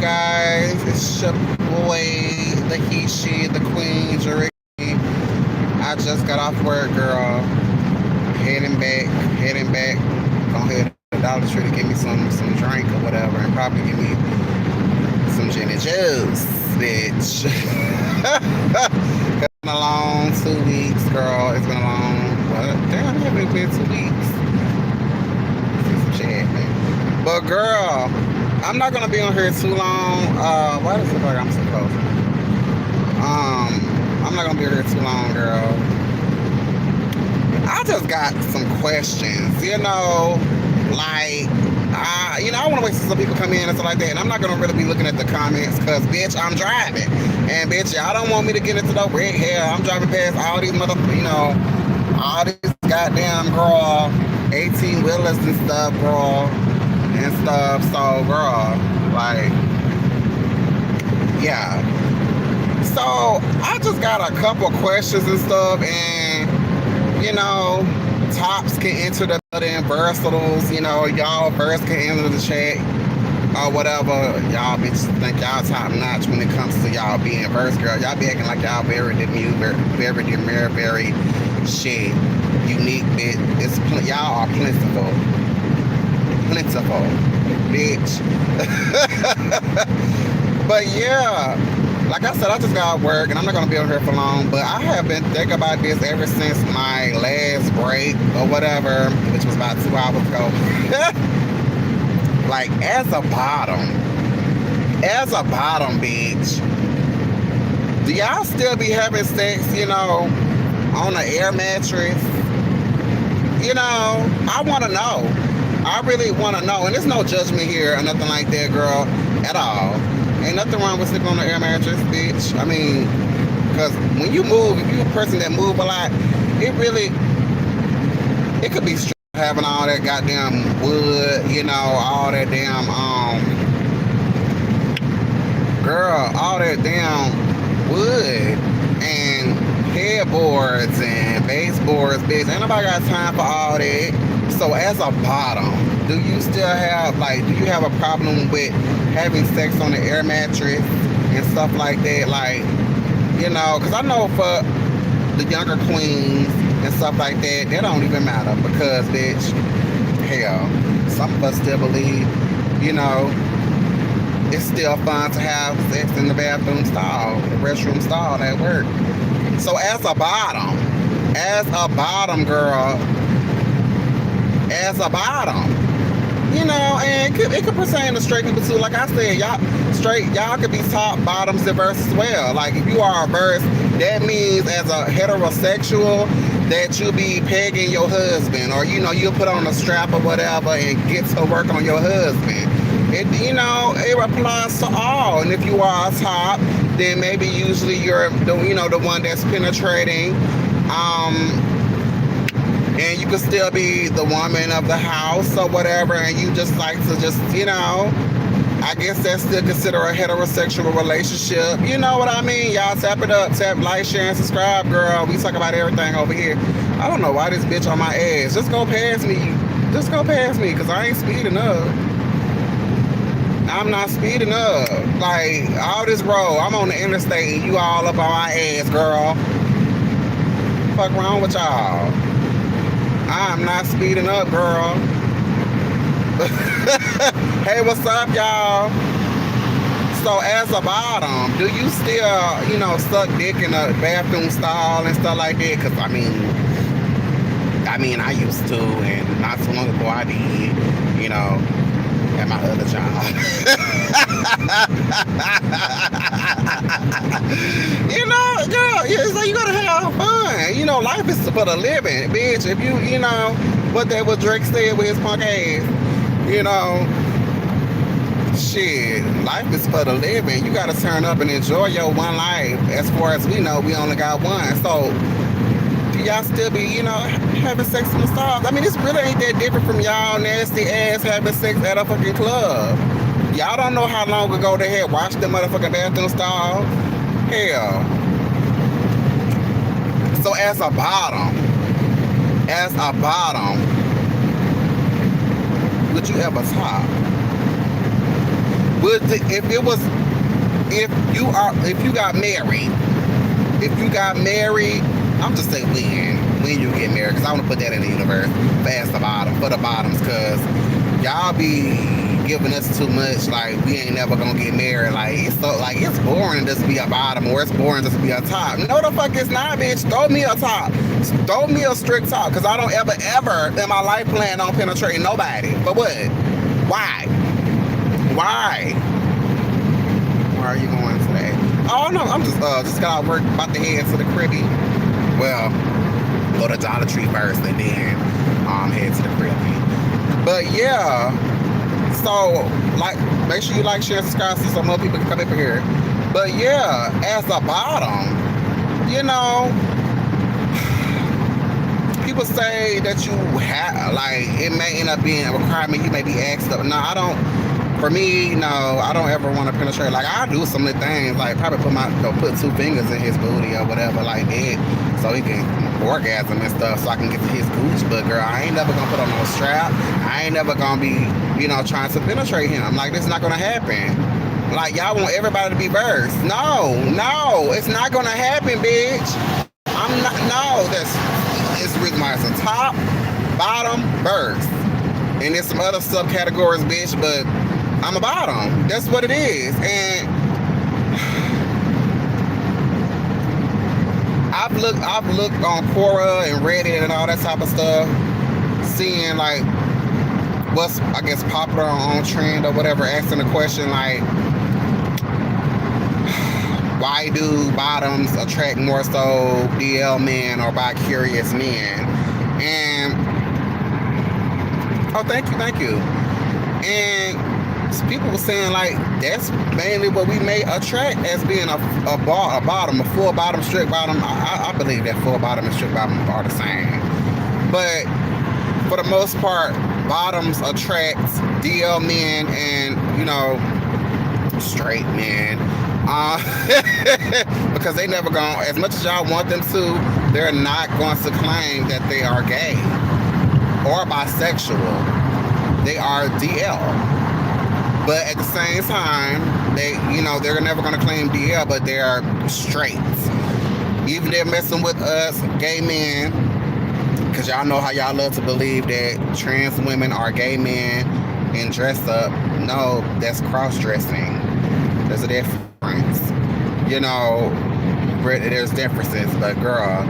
guys? It's your boy, the he, she, the queen, Jerick. I just got off work, girl. Heading back. Gonna head to Dollar Tree to get me some drink or whatever, and probably give me some gin and juice, bitch. It's been a long 2 weeks, girl. It's been a long, what? Damn, it haven't been 2 weeks. Shit, man. But girl, I'm not gonna be on here too long. Why does it look like I'm so close? I'm not gonna be here too long, girl. I just got some questions, like, I want to wait till some people come in and stuff like that, and I'm not gonna really be looking at the comments, cause bitch, I'm driving, and bitch, y'all don't want me to get into the red hair. I'm driving past all these all these goddamn girl 18 wheelers and stuff, girl, So, girl, like, yeah. So I just got a couple questions and stuff, and tops can enter the building, versatiles, y'all verse can enter the chat or whatever. Y'all bitches think y'all top notch when it comes to y'all being verse, girl. Y'all be acting like y'all very demure, very shit, unique, bitch. Y'all are plentiful, bitch. But yeah, like I said, I just got work, and I'm not gonna be on here for long, but I have been thinking about this ever since my last break or whatever, which was about 2 hours ago. Like, as a bottom, bitch, do y'all still be having sex, on an air mattress? I want to know. I really want to know, and there's no judgment here or nothing like that, girl, at all. Ain't nothing wrong with sleeping on an air mattress, bitch. I mean, because when you move, if you're a person that move a lot, it could be stressful having all that goddamn wood, all that damn, all that damn wood and headboards and baseboards, bitch. Ain't nobody got time for all that. So as a bottom, do you have a problem with having sex on the air mattress and stuff like that? Like, because I know for the younger queens and stuff like that, that don't even matter because, bitch, hell, some of us still believe, it's still fun to have sex in the bathroom stall, the restroom stall at work. So as a bottom, girl, and it could pertain to straight people too. Like I said, y'all could be top, bottoms, and verse as well. Like, if you are a verse, that means as a heterosexual that you be pegging your husband, or you'll put on a strap or whatever and get to work on your husband. It applies to all. And if you are a top, then maybe usually you're the one that's penetrating. And you can still be the woman of the house or whatever, and you just like to I guess that's still considered a heterosexual relationship. You know what I mean? Y'all tap it up, like, share, and subscribe, girl. We talk about everything over here. I don't know why this bitch on my ass. Just go past me, because I ain't speeding up. I'm not speeding up. Like, all this road, I'm on the interstate, and you all up on my ass, girl. Fuck wrong with y'all? I'm not speeding up, girl. Hey, what's up, y'all? So as a bottom, do you still, suck dick in a bathroom stall and stuff like that? Because, I mean, I used to, and not so long ago I did, at my other job. Girl, so you gotta have fun. Life is for the living, bitch. If what that was Drake said with his punk ass, shit, life is for the living. You gotta turn up and enjoy your one life. As far as we know, we only got one. So, do y'all still be, having sex in the stalls? I mean, this really ain't that different from y'all nasty ass having sex at a fucking club. Y'all don't know how long ago they had washed the motherfucking bathroom stall. Hell. So as a bottom, would you ever top? if you got married, I'm just saying when you get married, because I want to put that in the universe for the bottoms, because y'all be giving us too much, like we ain't never gonna get married, like it's boring just to be a bottom, or it's boring just to be a top. No, the fuck it's not, bitch. Throw me a top, throw me a strict top, because I don't ever in my life plan on penetrating nobody. But what? Why are you going today? Oh no, I'm just got out of work, about to head to the cribby. Well, go to Dollar Tree first and then head to the cribby. But yeah, so like, make sure you like, share, subscribe so some more people can come up here. But yeah, as a bottom, you know, people say that you have, like, it may end up being a requirement, you may be asked up. No, I don't. For me, no, I don't ever want to penetrate. Like, I do some of the things, like probably put 2 fingers in his booty or whatever, like that, so he can orgasm and stuff, so I can get to his gooch. But girl, I ain't never gonna put on no strap. I ain't never gonna be, you know, trying to penetrate him. Like, this is not gonna happen. Like, y'all want everybody to be versed. No, it's not gonna happen, bitch. I'm not. No, it's the reason why it's a top, bottom, burst, and there's some other subcategories, bitch, but I'm a bottom. That's what it is. And I've looked on Quora and Reddit and all that type of stuff, seeing like what's, I guess, popular on trend or whatever, asking the question like, why do bottoms attract more so DL men or bi-curious men? And thank you. And people were saying like that's mainly what we may attract as being a bottom, a full bottom, strict bottom. I believe that full bottom and strict bottom are the same, but for the most part, bottoms attract DL men and, you know, straight men, because they never gonna, as much as y'all want them to, they're not going to claim that they are gay or bisexual. They are DL. But at the same time, they're never gonna claim DL, but they're straight. Even they're messing with us gay men, because y'all know how y'all love to believe that trans women are gay men and dress up. No, that's cross-dressing. There's a difference. You know, there's differences, but girl,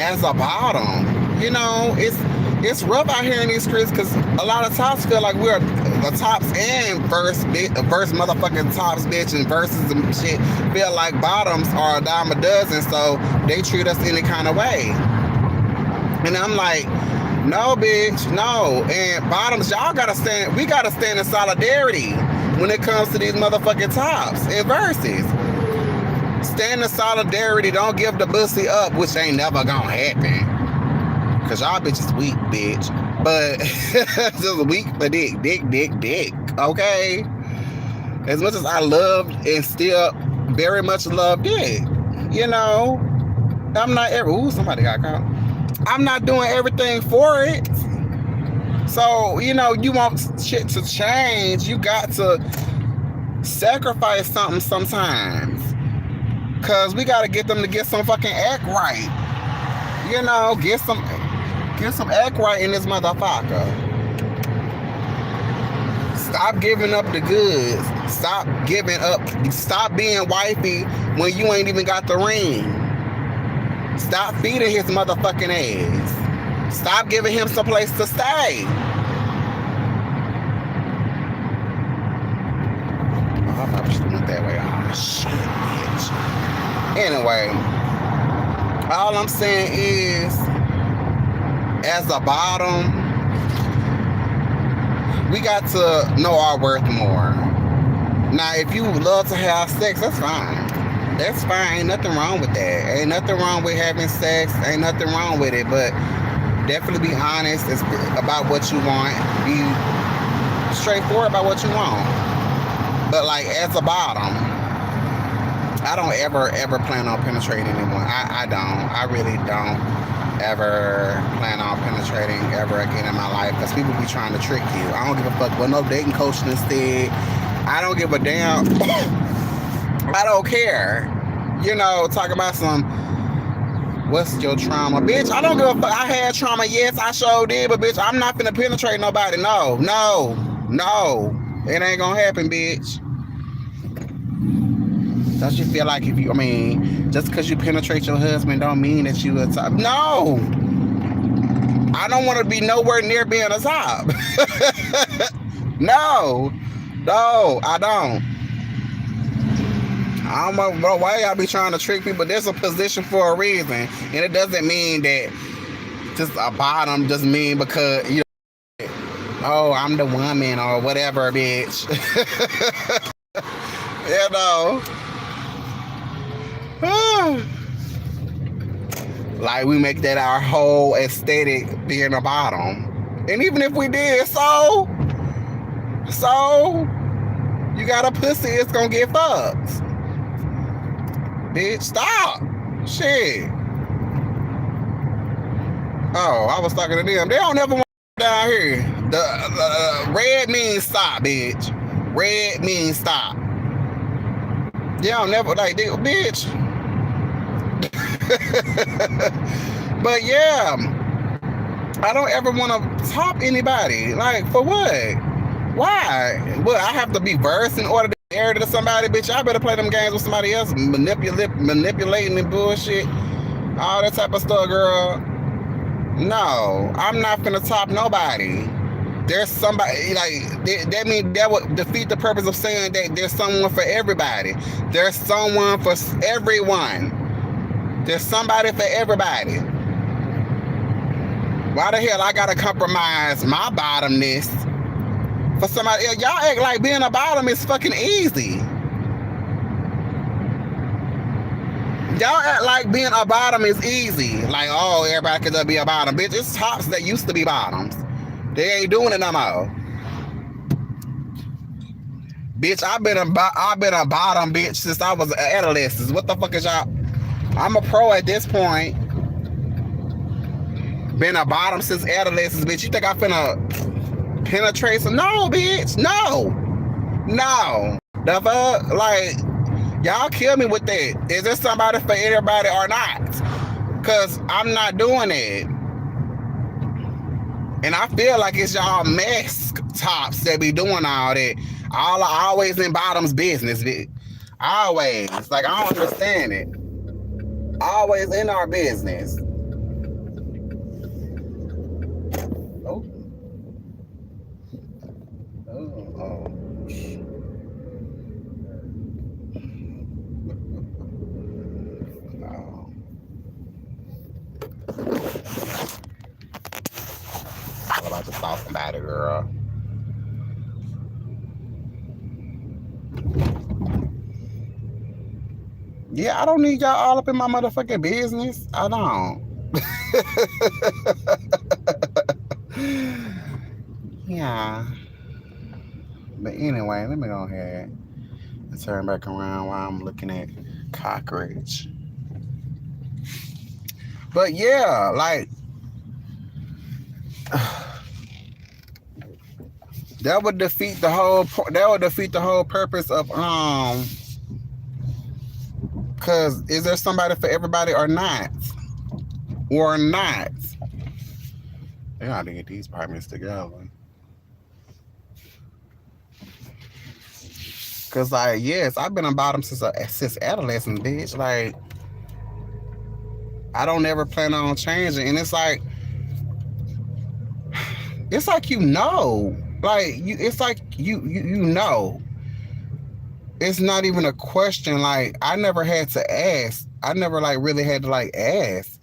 as a bottom, you know, it's rough out here in these streets, because a lot of tops feel like we're the tops and verse motherfucking tops, bitch, and verses and shit feel like bottoms are a dime a dozen, so they treat us any kind of way. And I'm like, no, bitch, no. And bottoms, we gotta stand in solidarity when it comes to these motherfucking tops and verses. Stand in solidarity, don't give the pussy up, which ain't never gonna happen. Cause y'all bitches weak, bitch. But just weak for dick, okay? As much as I loved and still very much love dick, you know, I'm not somebody got caught. I'm not doing everything for it. So, you know, you want shit to change, you got to sacrifice something sometimes. Cause we gotta get them to get some fucking act right. You know, get some act right in this motherfucker. Stop giving up the goods. Stop being wifey when you ain't even got the ring. Stop feeding his motherfucking ass. Stop giving him some place to stay. Oh, I probably should have went that way. Oh, shit, bitch. Anyway, all I'm saying is, as a bottom, we got to know our worth more. Now, if you love to have sex, that's fine. That's fine. Ain't nothing wrong with that. Ain't nothing wrong with having sex. Ain't nothing wrong with it. But definitely be honest about what you want. Be straightforward about what you want. But like, as a bottom, I don't ever plan on penetrating anyone. I don't. I really don't ever plan on penetrating ever again in my life, because people be trying to trick you. I don't give a fuck what no dating coach done said. I don't give a damn. I don't care. You know, talk about some, what's your trauma? Bitch, I don't give a fuck. I had trauma, yes, I sure did, but bitch, I'm not finna penetrate nobody. No. It ain't gonna happen, bitch. Don't you feel like if you, I mean, just because you penetrate your husband don't mean that you a top? No. I don't want to be nowhere near being a top. No, I don't. I don't know why y'all be trying to trick people. There's a position for a reason, and it doesn't mean that just a bottom just mean because you know, oh, I'm the woman or whatever, bitch. You know. Like we make that our whole aesthetic being a bottom. And even if we did, so you got a pussy, it's gonna get fucked. Bitch, stop. Shit. Oh, I was talking to them. They don't ever want down here. The red means stop, bitch. Red means stop. They don't never like, they, bitch. But yeah, I don't ever want to top anybody. Like, for what? Why? Well, I have to be versed in order to be married to somebody, bitch. I better play them games with somebody else, manipulating and bullshit, all that type of stuff, girl. No, I'm not gonna top nobody. There's somebody, like, that means that would defeat the purpose of saying that there's someone for everybody. There's someone for everyone. There's somebody for everybody. Why the hell I gotta compromise my bottomness for somebody else? Y'all act like being a bottom is fucking easy. Y'all act like being a bottom is easy. Like, oh, everybody could just be a bottom. Bitch, it's tops that used to be bottoms. They ain't doing it no more. Bitch, I've been a bottom bitch since I was an adolescent. What the fuck is y'all? I'm a pro at this point. Been a bottom since adolescence, bitch. You think I finna penetrate some? No, bitch. No. The fuck? Like, y'all kill me with that. Is there somebody for everybody or not? Because I'm not doing it. And I feel like it's y'all mask tops that be doing all that. Always in bottoms business, bitch. Always. Like, I don't understand it. Always in our business. Oh. No. I'm about to stop somebody, girl. Yeah, I don't need y'all all up in my motherfucking business. I don't. Yeah. But anyway, let me go ahead and turn back around while I'm looking at cockroach. But yeah, like that would defeat the whole purpose of because is there somebody for everybody or not? Or not? They gotta get these apartments together. Cause like, yes, I've been on bottom since adolescence, bitch. Like, I don't ever plan on changing, and it's like you know, like it's like you know. It's not even a question. Like, I never had to ask. I never like really had to like ask.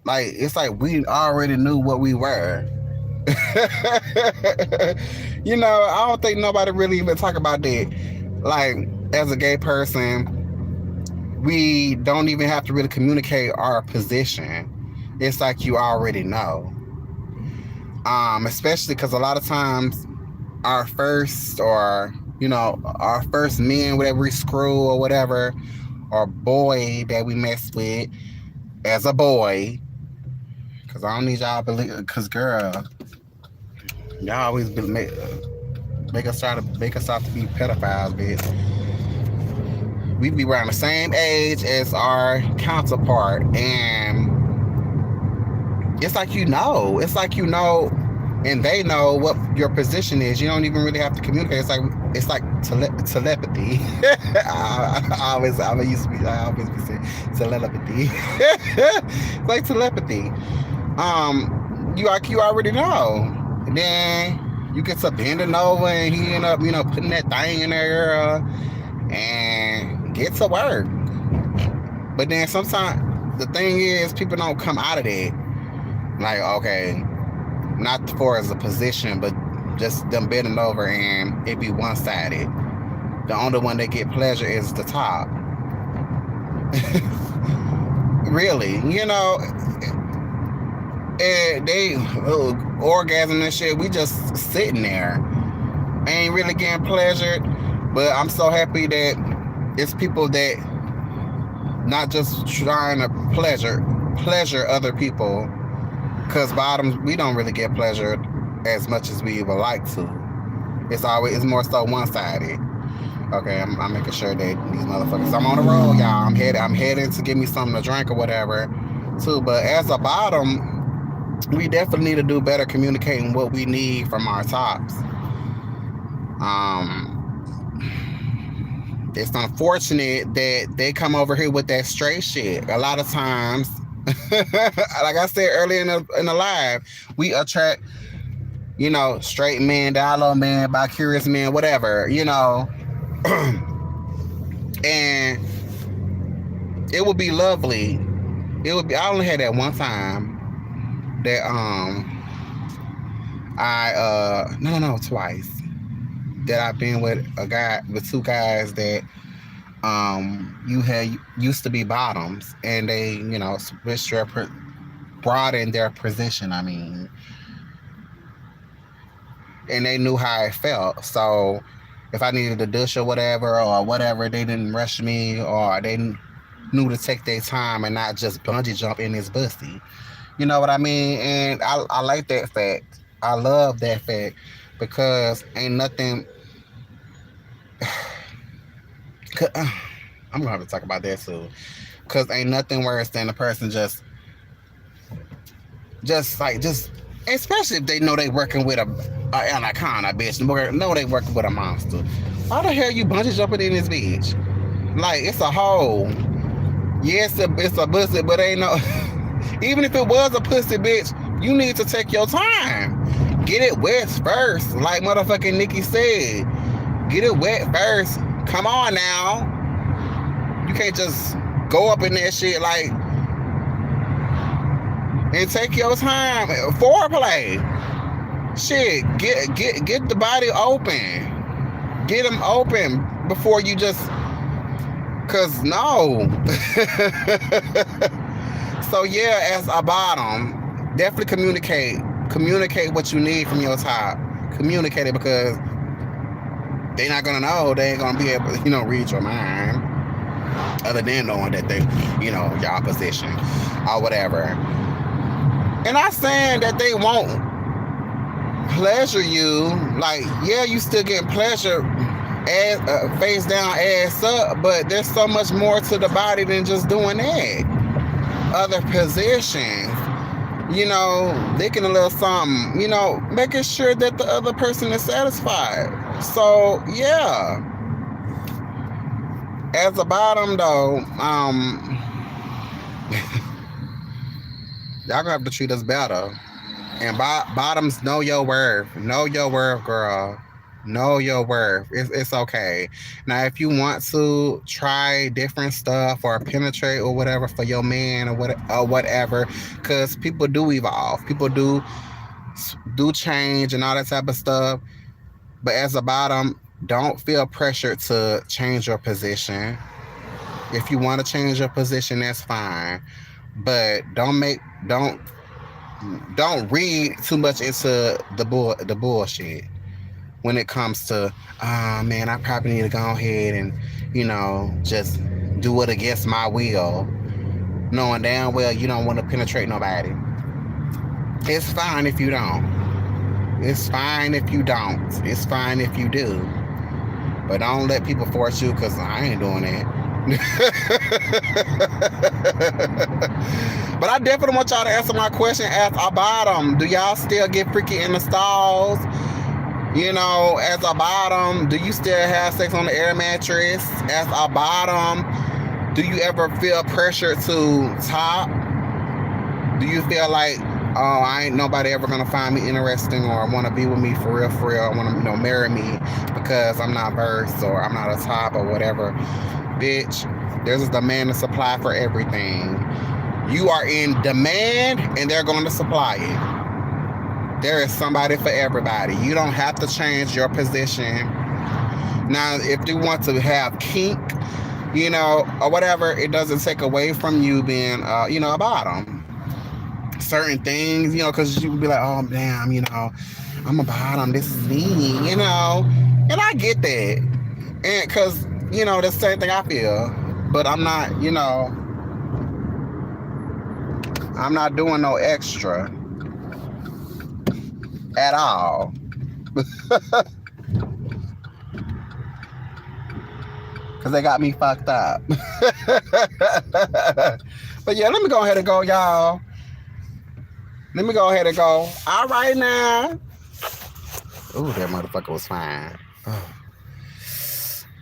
Like, it's like we already knew what we were. You know, I don't think nobody really even talk about that. Like, as a gay person, we don't even have to really communicate our position. It's like you already know. Especially because a lot of times our first men, whatever we screw or whatever, or boy that we mess with as a boy, because I don't need y'all believe, because girl, y'all always been make us out to be pedophiles, bitch. We be around the same age as our counterpart, and it's like and they know what your position is. You don't even really have to communicate. It's like telepathy. I always be saying telepathy. It's like telepathy. You already know. And then you get to bending over, and he end up, putting that thing in there, and get to work. But then sometimes the thing is, people don't come out of that. Like, okay, not for as a position, but just them bending over and it be one-sided. The only one that get pleasure is the top. Really, and they orgasm and shit. We just sitting there, ain't really getting pleasured. But I'm so happy that it's people that not just trying to pleasure other people. Because bottoms, we don't really get pleasured as much as we would like to. It's more so one-sided. Okay, I'm making sure that these motherfuckers. I'm on the road, y'all. I'm heading to get me something to drink or whatever, too. But as a bottom, we definitely need to do better communicating what we need from our tops. It's unfortunate that they come over here with that straight shit. A lot of times, like I said earlier in the live, we attract, straight men, dialogue men, bi-curious men, whatever, and it would be lovely. I only had that one time that twice that I've been with two guys that used to be bottoms, and they switched broadened their position, and they knew how it felt. So if I needed a douche or whatever, they didn't rush me, or they knew to take their time and not just bungee jump in this pussy. You know what I mean? And I like that fact. I love that fact, because ain't nothing. I'm gonna have to talk about that too, because ain't nothing worse than a person just especially if they know they working with a anaconda, bitch. Know they working with a monster. Why the hell you bungee jumping in this bitch? Like, it's a hole. Yes, it's a pussy, but ain't no. Even if it was a pussy, bitch, you need to take your time. Get it wet first, like motherfucking Nikki said. Get it wet first. Come on now. You can't just go up in that shit and take your time. Foreplay. Shit, get the body open. Get them open before you just. Cause no. So yeah, as a bottom, definitely communicate what you need from your top. Communicate it, because they're not gonna know. They ain't gonna be able to, read your mind, other than knowing that they, y'all position or whatever. And not saying that they won't pleasure you. Like, yeah, you still getting pleasure, ass, face down, ass up, but there's so much more to the body than just doing that. Other positions, licking a little something, making sure that the other person is satisfied. So yeah, as a bottom though, y'all gonna have to treat us better. And bottoms, know your worth. Know your worth, girl. Know your worth. It's okay. Now, if you want to try different stuff or penetrate or whatever for your man or whatever, because people do evolve. People do change and all that type of stuff. But as a bottom, don't feel pressured to change your position. If you want to change your position, that's fine. But don't read too much into the bullshit when it comes to, man, I probably need to go ahead and, just do it against my will, knowing damn well you don't want to penetrate nobody. It's fine if you don't. It's fine if you don't. It's fine if you do. But don't let people force you, because I ain't doing it. But I definitely want y'all to answer my question as a bottom. Do y'all still get freaky in the stalls? You know, as a bottom, do you still have sex on the air mattress? As a bottom, do you ever feel pressure to top? Do you feel like, oh, I ain't nobody ever gonna find me interesting or want to be with me for real, or want to, marry me because I'm not versed or I'm not a top or whatever? Bitch, there's a demand and supply for everything. You are in demand and they're going to supply it. There is somebody for everybody. You don't have to change your position. Now, if you want to have kink, you know, or whatever, it doesn't take away from you being, you know, a bottom. Certain things, you know, because you can be like, oh, damn, you know, I'm a bottom. This is me, you know. And I get that. And because, you know, the same thing I feel. But I'm not, you know, I'm not doing no extra at all. Because they got me fucked up. But yeah, let me go ahead and go, y'all. Let me go ahead and go. All right now. Ooh, that motherfucker was fine. Oh.